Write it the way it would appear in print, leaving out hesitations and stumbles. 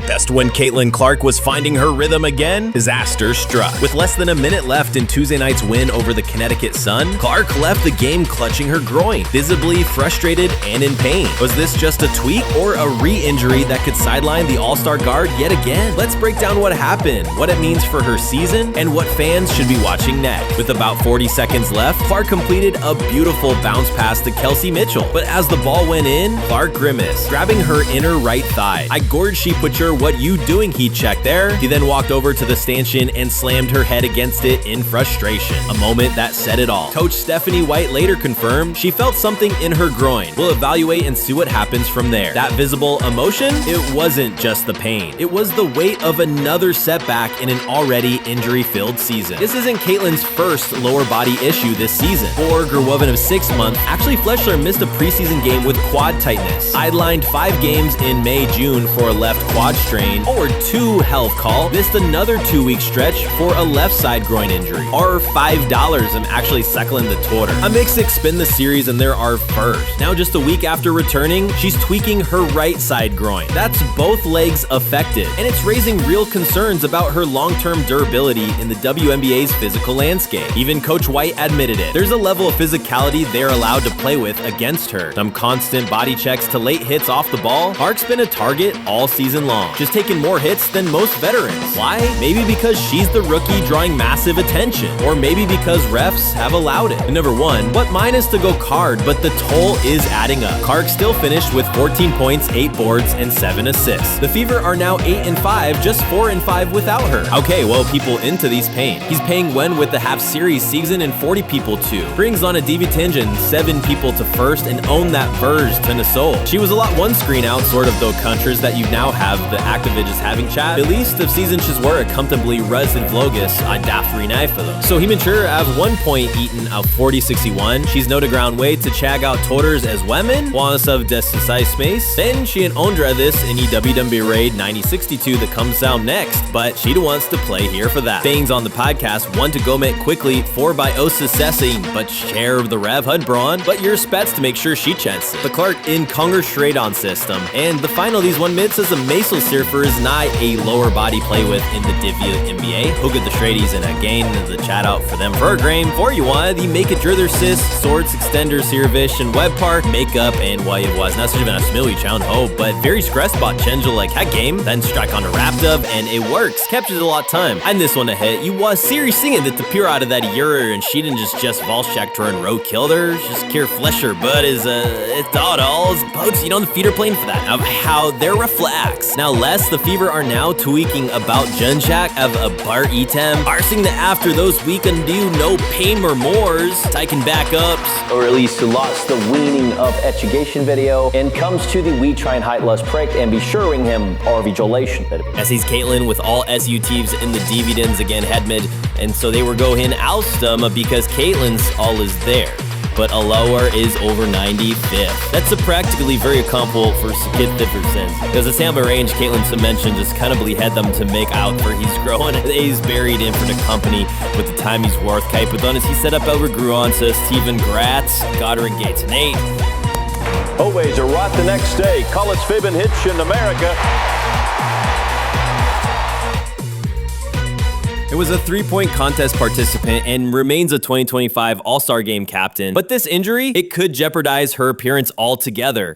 Just when Caitlin Clark was finding her rhythm again, disaster struck. With less than a minute left in Tuesday night's win over the Connecticut Sun, Clark left the game clutching her groin, visibly frustrated and in pain. Was this just a tweak or a re-injury that could sideline the All-Star guard yet again? Let's break down what happened, what it means for her season, and what fans should be watching next. With about 40 seconds left, Clark completed a beautiful bounce pass to Kelsey Mitchell, but as the ball went in, Clark grimaced, grabbing her inner right thigh. "I gored she put what you doing?" he checked there. He then walked over to the stanchion and slammed her head against it in frustration. A moment that said it all. Coach Stephanie White later confirmed she felt something in her groin. We'll evaluate and see what happens from there. That visible emotion? It wasn't just the pain. It was the weight of another setback in an already injury-filled season. This isn't Caitlin's first lower body issue this season. For a woman of 6 months, Ashley Fleshler missed a preseason game with quad tightness. Sidelined 5 games in May-June for a left quad strain, or 2 health call, missed another 2-week stretch for a left side groin injury. Or $5, I'm actually cycling the Twitter. A mixed spin the series and there are first. Now just a week after returning, she's tweaking her right side groin. That's both legs affected, and it's raising real concerns about her long-term durability in the WNBA's physical landscape. Even Coach White admitted it. There's a level of physicality they're allowed to play with against her. From constant body checks to late hits off the ball, Clark's been a target all season long. She's taken more hits than most veterans. Why? Maybe because she's the rookie drawing massive attention, or maybe because refs have allowed it. And number 1, what mine is to go card, but the toll is adding up. Clark still finished with 14 points, 8 boards, and 7 assists. The Fever are now 8-5, just 4-5 without her. Okay, well, people into these paying. He's paying Wen with the half series season and 40 people too. Brings on a Divitingen 7 people to first and own that verge to Nasol. She was a lot one screen out sort of though countries that you now have the Activisions having chat. At least of season were comfortably res and vlogus I daf 3 knife for them. So he mature at 1 point eaten out 40-61. She's no to ground way to chag out toters as women. Was of desensai space. Then she and Ondra this in WNBA raid 9062 that comes out next, but she wants to play here for that. Things on the podcast 1 to go make quickly 4 by Osa Sessing, but share the Rev Hud Braun, but your spets to make sure she chances. The Clark in Conger Shradon system. And the final these 1 mid says a Maisel Surfer is not a lower body play with in the WNBA. Who get the Shradies and again the chat out for them for a game for you want the make it drither sis, swords, extenders, Sirvish, and web park, makeup, and why it was not such a smilly chound ho, but very stressed about Chenja like that game, then strike on a Raptov, and it works. Captures a lot of time. And this one a hit. You was serious singing that the pure out of that year and she didn't just Volshak her and row killed her. Just Kier Flesher, but is it's all his boats, you know, the feet are playing for that. Of how they're reflex. Now less the Fever are now tweaking about Junjak of a bar item, arsing the after those week undo no pain or mores, taking backups, or at least lost the weaning of education video, and comes to the we try and hide less pricked and be suring him revigilation. As he's Caitlin with all SUTs in the dividends again head mid, and so they were go in oustum because Caitlin's all is there. But a lower is over 95th. That's a practically very comfortable for Skid Difference. Because the Samba range, Caitlin mentioned, just kind of had them to make out for he's growing. He's buried in for the company with the time he's worth. Kaipadon as he set up over Gruon to Steven Gratz, Goddard Gates, and 8. Always a rot the next day. College Fibin Hitch in America. It was a 3-point contest participant and remains a 2025 All-Star Game captain. But this injury, it could jeopardize her appearance altogether.